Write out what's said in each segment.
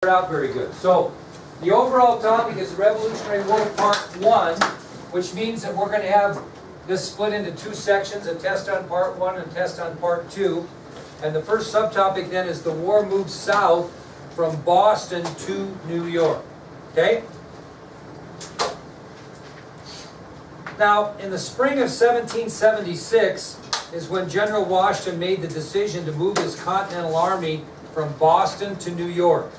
out very good. So, the overall topic is Revolutionary War Part 1, which means that we're going to have this split into two sections, a test on Part 1 and a test on Part 2. And the first subtopic then is the war moves south from Boston to New York. Okay? Now, in the spring of 1776 is when General Washington made the decision to move his Continental Army from Boston to New York.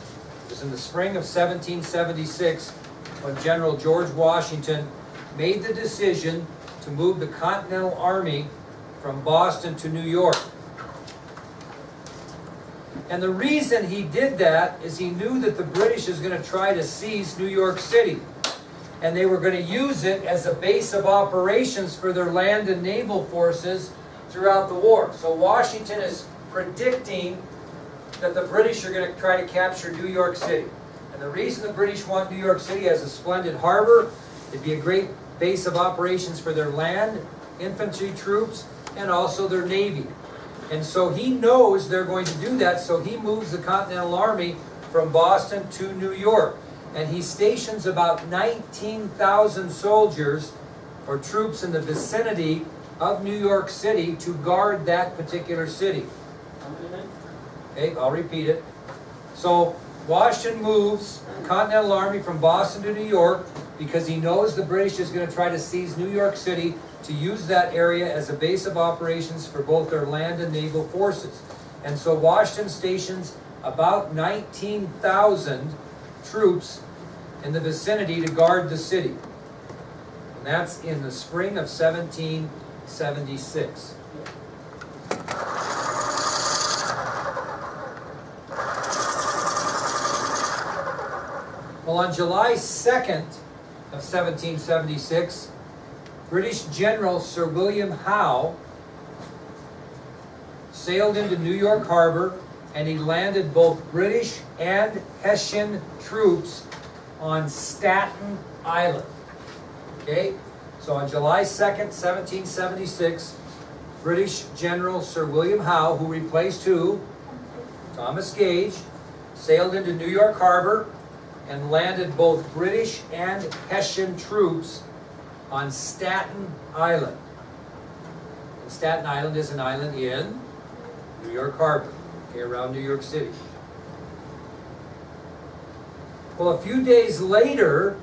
It was in the spring of 1776 when General George Washington made the decision to move the Continental Army from Boston to New York. And the reason he did that is he knew that the British is going to try to seize New York City. And they were going to use it as a base of operations for their land and naval forces throughout the war. So Washington is predicting that the British are going to try to capture New York City. And the reason the British want New York City as a splendid harbor, it'd be a great base of operations for their land, infantry troops, and also their navy. And so he knows they're going to do that, so he moves the Continental Army from Boston to New York. And he stations about 19,000 soldiers or troops in the vicinity of New York City to guard that particular city. Okay, I'll repeat it. So Washington moves the Continental Army from Boston to New York because he knows the British is going to try to seize New York City to use that area as a base of operations for both their land and naval forces. And so Washington stations about 19,000 troops in the vicinity to guard the city. And that's in the spring of 1776. Well, on July 2nd of 1776, British General Sir William Howe sailed into New York Harbor and he landed both British and Hessian troops on Staten Island. Okay? So on July 2nd, 1776, British General Sir William Howe, who replaced who? Thomas Gage, sailed into New York Harbor and landed both British and Hessian troops on Staten Island. And Staten Island is an island in New York Harbor, okay, around New York City. Well, a few days later,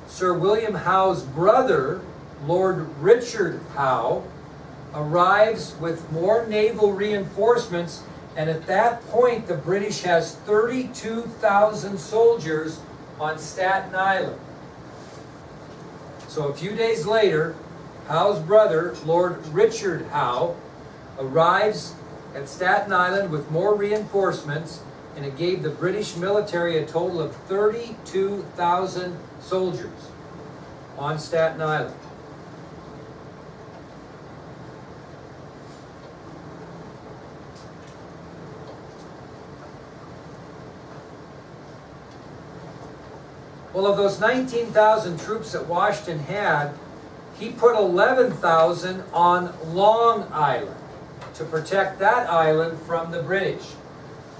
Sir William Howe's brother, Lord Richard Howe, arrives with more naval reinforcements, and at that point the British has 32,000 soldiers on Staten Island. So a few days later, Howe's brother, Lord Richard Howe, arrives at Staten Island with more reinforcements, and it gave the British military a total of 32,000 soldiers on Staten Island. Well, of those 19,000 troops that Washington had, he put 11,000 on Long Island to protect that island from the British.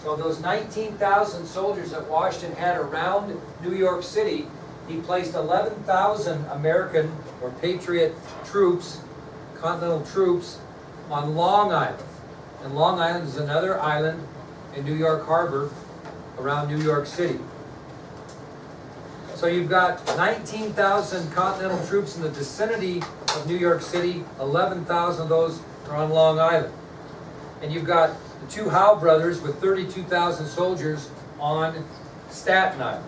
So those 19,000 soldiers that Washington had around New York City, he placed 11,000 American or Patriot troops, Continental troops, on Long Island. And Long Island is another island in New York Harbor around New York City. So you've got 19,000 Continental troops in the vicinity of New York City, 11,000 of those are on Long Island. And you've got the two Howe brothers with 32,000 soldiers on Staten Island.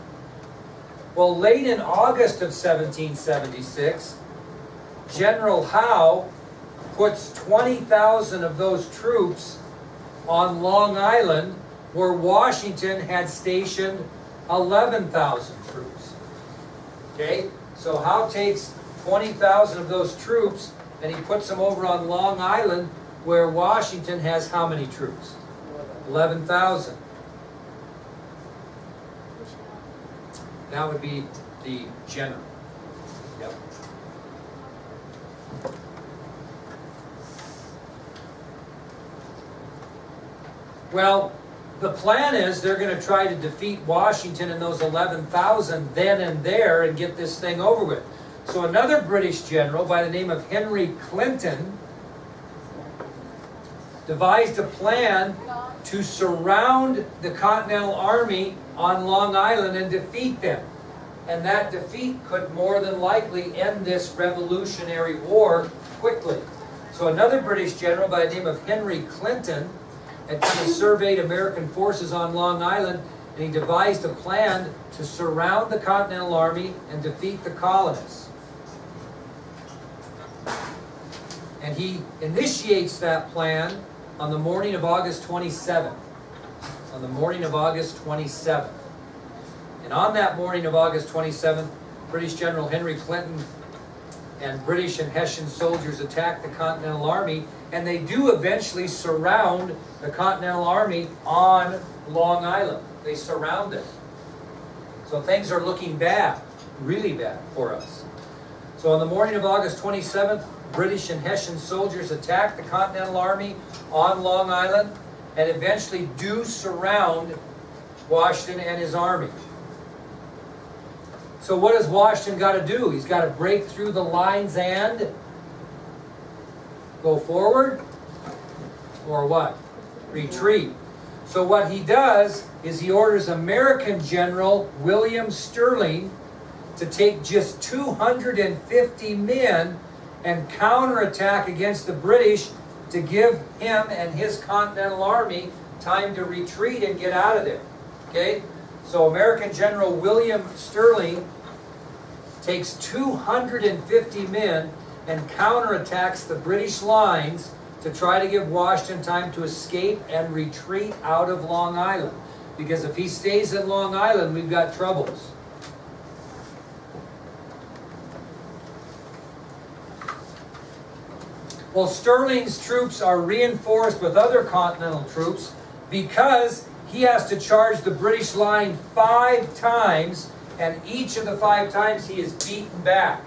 Well, late in August of 1776, General Howe puts 20,000 of those troops on Long Island, where Washington had stationed 11,000 troops. Okay, so Howe takes 20,000 of those troops and he puts them over on Long Island, where Washington has how many troops? 11,000. That would be the general. Yep. Well, the plan is they're going to try to defeat Washington and those 11,000 then and there and get this thing over with. So another British general by the name of Henry Clinton devised a plan to surround the Continental Army on Long Island and defeat them. And that defeat could more than likely end this Revolutionary War quickly. So another British general by the name of Henry Clinton had kind of surveyed American forces on Long Island, and he devised a plan to surround the Continental Army and defeat the colonists. And he initiates that plan on the morning of August 27th. On the morning of August 27th. And on that morning of August 27th, British General Henry Clinton and British and Hessian soldiers attack the Continental Army, and they do eventually surround the Continental Army on Long Island. They surround it. So things are looking bad, really bad for us. So on the morning of August 27th, British and Hessian soldiers attack the Continental Army on Long Island and eventually do surround Washington and his army. So what has Washington got to do? He's got to break through the lines and go forward, or what? Retreat. So what he does is he orders American General William Sterling to take just 250 men and counterattack against the British to give him and his Continental Army time to retreat and get out of there. Okay? So American General William Sterling takes 250 men and counterattacks the British lines to try to give Washington time to escape and retreat out of Long Island. Because if he stays in Long Island, we've got troubles. Well, Sterling's troops are reinforced with other Continental troops because he has to charge the British line 5 times, and each of the 5 times he is beaten back.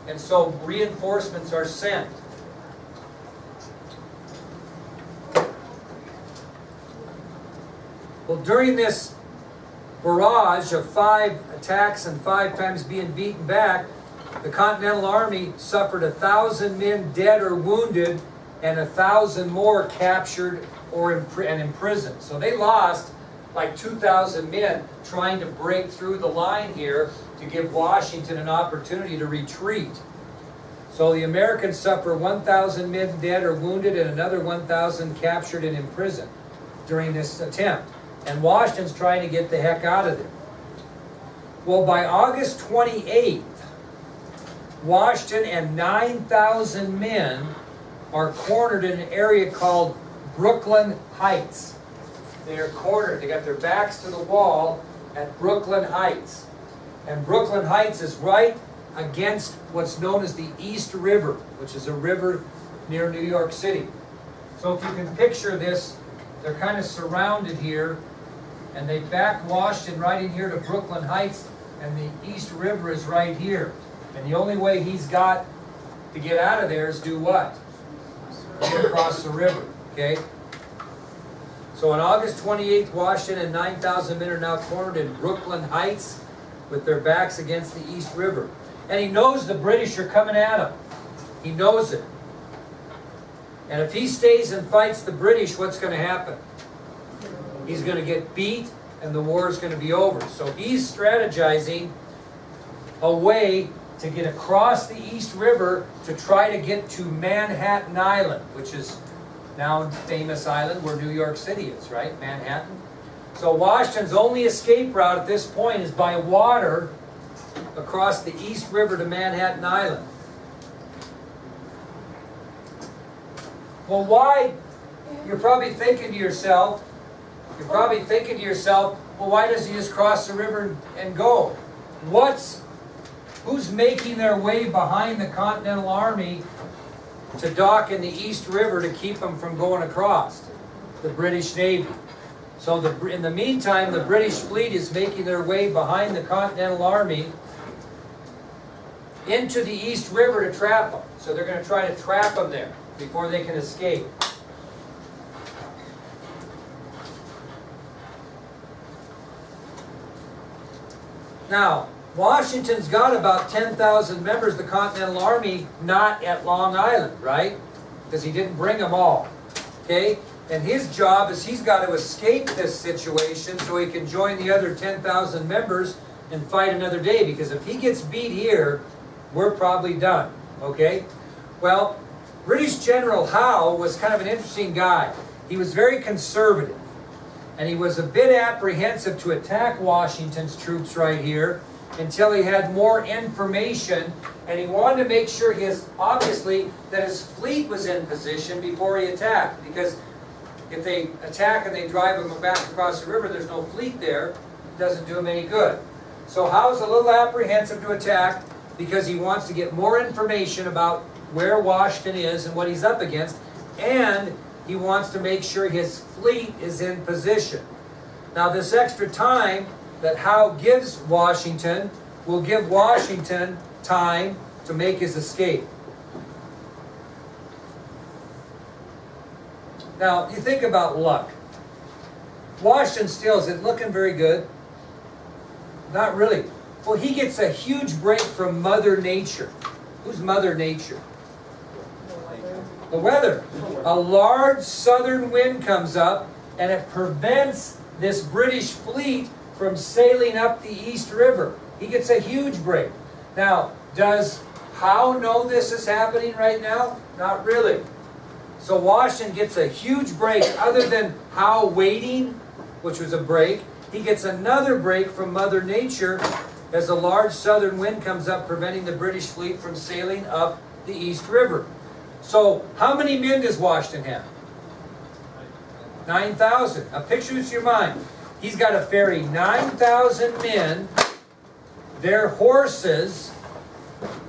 And so reinforcements are sent. Well, during this barrage of 5 attacks and 5 times being beaten back, the Continental Army suffered 1,000 men dead or wounded and 1,000 more captured or imprisoned. So they lost like 2,000 men trying to break through the line here to give Washington an opportunity to retreat. So the Americans suffer 1,000 men dead or wounded and another 1,000 captured and imprisoned during this attempt. And Washington's trying to get the heck out of there. Well, by August 28th, Washington and 9,000 men are cornered in an area called Brooklyn Heights. They are cornered. They got their backs to the wall at Brooklyn Heights. And Brooklyn Heights is right against what's known as the East River, which is a river near New York City. So if you can picture this, they're kind of surrounded here, and they back Washington right in here to Brooklyn Heights, and the East River is right here. And the only way he's got to get out of there is do what? Get across the river, okay? So on August 28th, Washington and 9,000 men are now cornered in Brooklyn Heights with their backs against the East River. And he knows the British are coming at him. He knows it. And if he stays and fights the British, what's going to happen? He's going to get beat and the war is going to be over. So he's strategizing a way to get across the East River to try to get to Manhattan Island, which is now a famous island where New York City is, right? Manhattan. So Washington's only escape route at this point is by water across the East River to Manhattan Island. Well, why? You're probably thinking to yourself, well, why does he just cross the river and go? Who's making their way behind the Continental Army to dock in the East River to keep them from going across? The British Navy. So in the meantime, the British fleet is making their way behind the Continental Army into the East River to trap them. So they're going to try to trap them there before they can escape. Now, Washington's got about 10,000 members of the Continental Army not at Long Island, right? Because he didn't bring them all, okay? And his job is he's got to escape this situation so he can join the other 10,000 members and fight another day. Because if he gets beat here, we're probably done, okay? Well, British General Howe was kind of an interesting guy. He was very conservative. And he was a bit apprehensive to attack Washington's troops right here until he had more information, and he wanted to make sure obviously that his fleet was in position before he attacked, because if they attack and they drive them back across the river, there's no fleet there, it doesn't do him any good. So Howe's a little apprehensive to attack because he wants to get more information about where Washington is and what he's up against, and he wants to make sure his fleet is in position. Now this extra time that Howe gives Washington will give Washington time to make his escape. Now, you think about luck. Washington still isn't looking very good. Not really. Well, he gets a huge break from Mother Nature. Who's Mother Nature? The weather. A large southern wind comes up and it prevents this British fleet from sailing up the East River. He gets a huge break. Now, does Howe know this is happening right now? Not really. So Washington gets a huge break. Other than Howe waiting, which was a break, he gets another break from Mother Nature as a large southern wind comes up, preventing the British fleet from sailing up the East River. So how many men does Washington have? 9,000. Now picture this in your mind. He's got to ferry 9,000 men, their horses,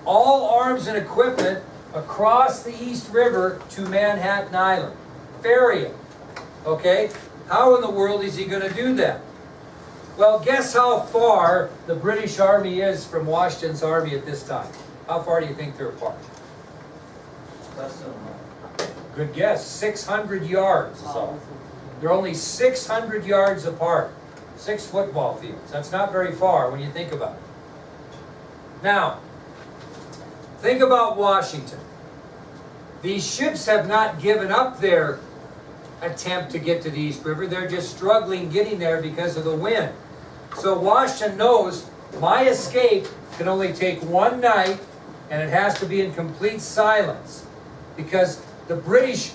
all arms and equipment across the East River to Manhattan Island. Ferry it. Okay? How in the world is he going to do that? Well, guess how far the British Army is from Washington's army at this time. How far do you think they're apart? Less than a mile. Good guess. 600 yards is all. They're only 600 yards apart. 6 football fields. That's not very far when you think about it. Now, think about Washington. These ships have not given up their attempt to get to the East River. They're just struggling getting there because of the wind. So Washington knows my escape can only take one night, and it has to be in complete silence. Because the British,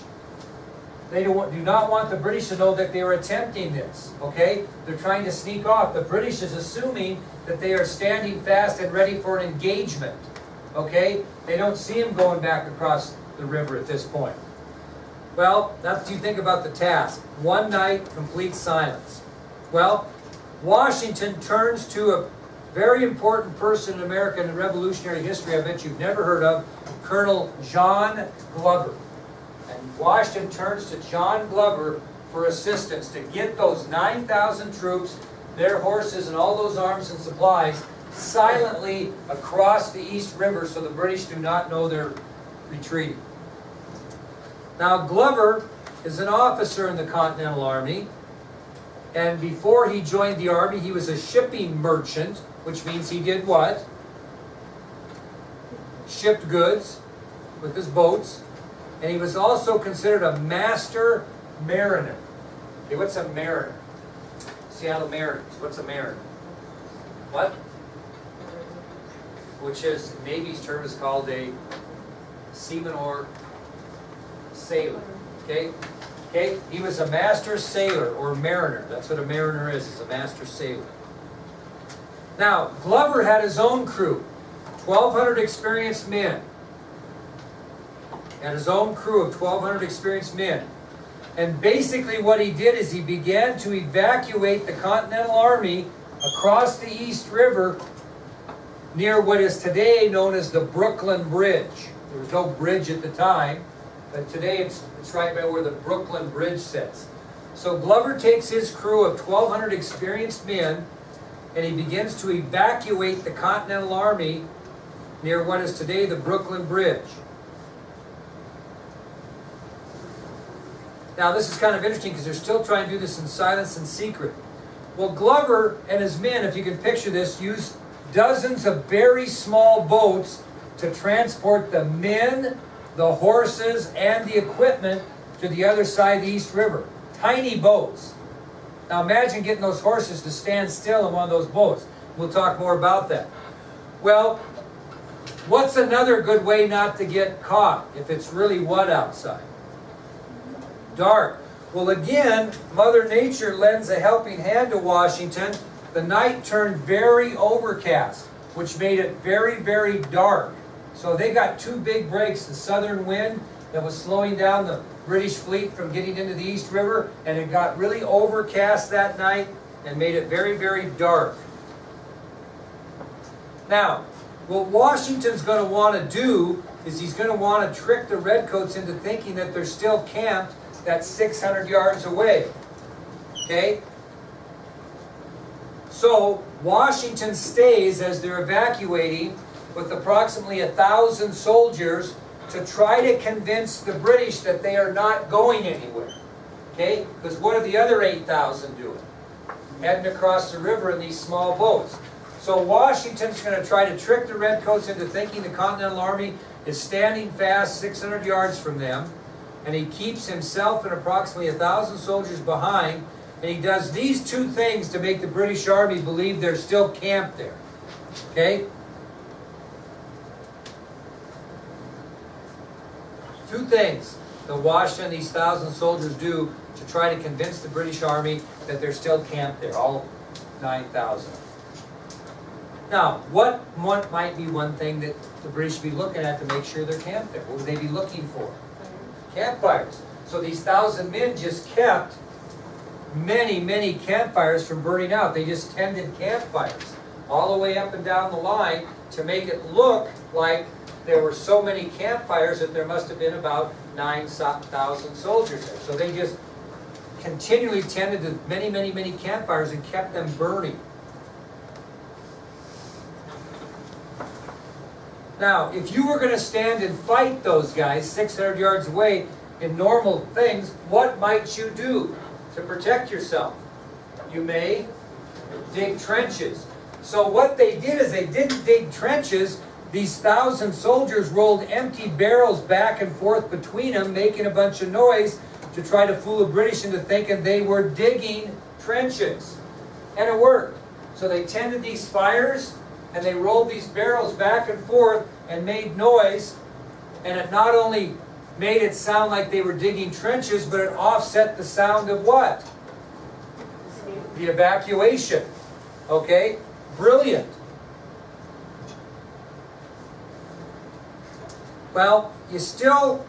they do not want the British to know that they are attempting this, okay? They're trying to sneak off. The British is assuming that they are standing fast and ready for an engagement, okay? They don't see them going back across the river at this point. Well, that's what you think about the task. One night, complete silence. Well, Washington turns to a very important person in American Revolutionary history I bet you've never heard of, Colonel John Glover. And Washington turns to John Glover for assistance to get those 9,000 troops, their horses, and all those arms and supplies silently across the East River so the British do not know they're retreating. Now, Glover is an officer in the Continental Army, and before he joined the Army, he was a shipping merchant, which means he did what? Shipped goods with his boats. And he was also considered a master mariner. Okay, what's a mariner? Seattle Mariners. What's a mariner? What? Which is, Navy's term is called a seaman or sailor. Okay? Okay? He was a master sailor or mariner. That's what a mariner is a master sailor. Now, Glover had his own crew, 1,200 experienced men. And his own crew of 1,200 experienced men. And basically what he did is he began to evacuate the Continental Army across the East River near what is today known as the Brooklyn Bridge. There was no bridge at the time, but today it's right by where the Brooklyn Bridge sits. So Glover takes his crew of 1,200 experienced men and he begins to evacuate the Continental Army near what is today the Brooklyn Bridge. Now this is kind of interesting because they're still trying to do this in silence and secret. Well, Glover and his men, if you can picture this, used dozens of very small boats to transport the men, the horses, and the equipment to the other side of the East River. Tiny boats. Now imagine getting those horses to stand still in one of those boats. We'll talk more about that. Well, what's another good way not to get caught if it's really wet outside? Dark. Well, again, Mother Nature lends a helping hand to Washington. The night turned very overcast, which made it very, very dark. So they got two big breaks, the southern wind that was slowing down the British fleet from getting into the East River, and it got really overcast that night and made it very, very dark. Now, what Washington's going to want to do is he's going to want to trick the Redcoats into thinking that they're still camped that 600 yards away. Okay? So Washington stays as they're evacuating with approximately 1,000 soldiers to try to convince the British that they are not going anywhere. Okay? Because what are the other 8,000 doing? Heading across the river in these small boats. So Washington's going to try to trick the Redcoats into thinking the Continental Army is standing fast 600 yards from them. And he keeps himself and approximately 1,000 soldiers behind. And he does these two things to make the British Army believe they're still camped there. Okay? Two things that Washington and these 1,000 soldiers do to try to convince the British Army that they're still camped there, all 9,000. Now, what might be one thing that the British would be looking at to make sure they're camped there? What would they be looking for? Campfires. So these 1,000 men just kept many, many campfires from burning out. They just tended campfires all the way up and down the line to make it look like there were so many campfires that there must have been about 9,000 soldiers there. So they just continually tended to many, many, many campfires and kept them burning. Now, if you were going to stand and fight those guys 600 yards away in normal things, what might you do to protect yourself? You may dig trenches. So what they did is they didn't dig trenches. These 1,000 soldiers rolled empty barrels back and forth between them, making a bunch of noise to try to fool the British into thinking they were digging trenches. And it worked. So they tended these fires, and they rolled these barrels back and forth and made noise, and it not only made it sound like they were digging trenches, but it offset the sound of what? The evacuation. Okay? Brilliant. Well, you still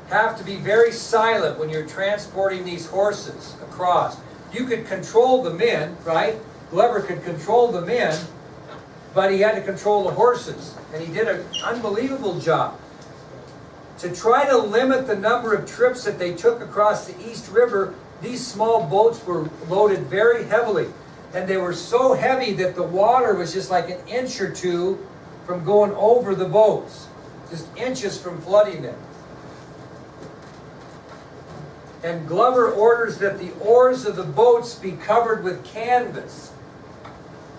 have to be very silent when you're transporting these horses across. You could control the men, right? Glover could control the men, but he had to control the horses, and he did an unbelievable job. To try to limit the number of trips that they took across the East River, these small boats were loaded very heavily, and they were so heavy that the water was just like an inch or two from going over the boats, just inches from flooding them. And Glover orders that the oars of the boats be covered with canvas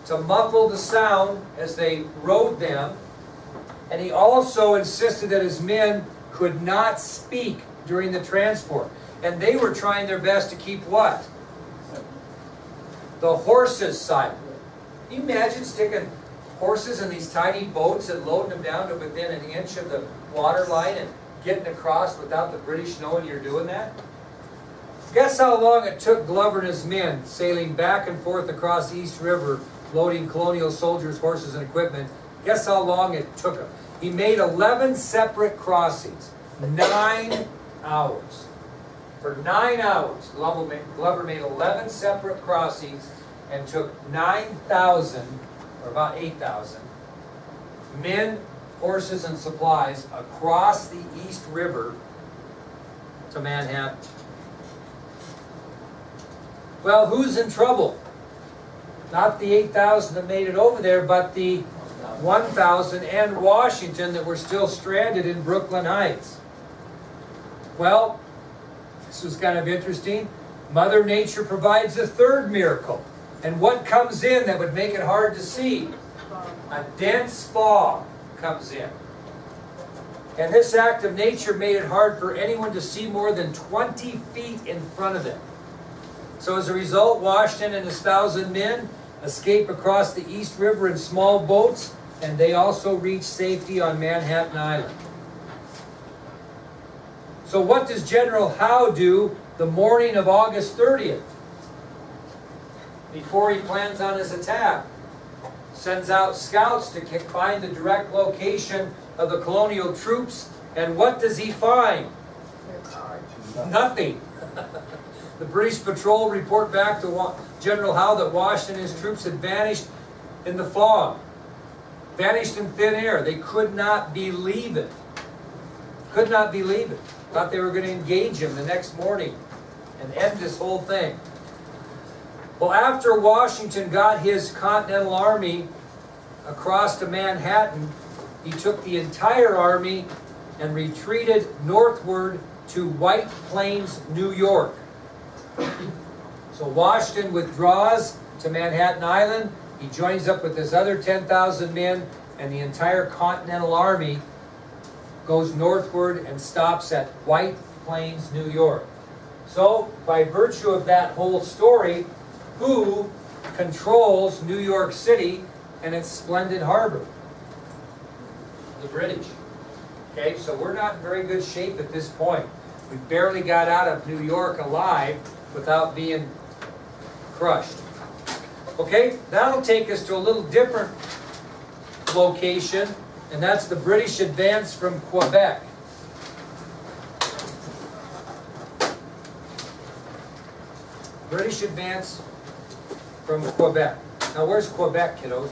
to muffle the sound as they rowed them. And he also insisted that his men could not speak during the transport. And they were trying their best to keep what? The horses silent. Can you imagine sticking horses in these tiny boats and loading them down to within an inch of the water line and getting across without the British knowing you're doing that? Guess how long it took Glover and his men sailing back and forth across the East River, loading colonial soldiers, horses, and equipment. Guess how long it took him? He made 11 separate crossings. 9 hours. For 9 hours, Glover made 11 separate crossings and took 9,000, or about 8,000, men, horses, and supplies across the East River to Manhattan. Well, who's in trouble? Not the 8,000 that made it over there, but the 1,000 and Washington that were still stranded in Brooklyn Heights. Well, this was kind of interesting. Mother Nature provides a third miracle. And what comes in that would make it hard to see? A dense fog comes in. And this act of nature made it hard for anyone to see more than 20 feet in front of them. So as a result, Washington and his 1,000 men escape across the East River in small boats, and they also reach safety on Manhattan Island. So what does General Howe do the morning of August 30th? Before he plans on his attack, sends out scouts to find the direct location of the colonial troops, and what does he find? Nothing. The British patrol report back to General Howe that Washington and his troops had vanished in the fog, vanished in thin air. They could not believe it. Could not believe it. Thought they were going to engage him the next morning and end this whole thing. Well, after Washington got his Continental Army across to Manhattan, he took the entire army and retreated northward to White Plains, New York. So Washington withdraws to Manhattan Island. He joins up with his other 10,000 men, and the entire Continental Army goes northward and stops at White Plains, New York. So, by virtue of that whole story, who controls New York City and its splendid harbor? The British. Okay, so we're not in very good shape at this point. We barely got out of New York alive without being crushed. Okay, that'll take us to a little different location, and that's the British advance from Quebec. British advance from Quebec. Now, where's Quebec, kiddos?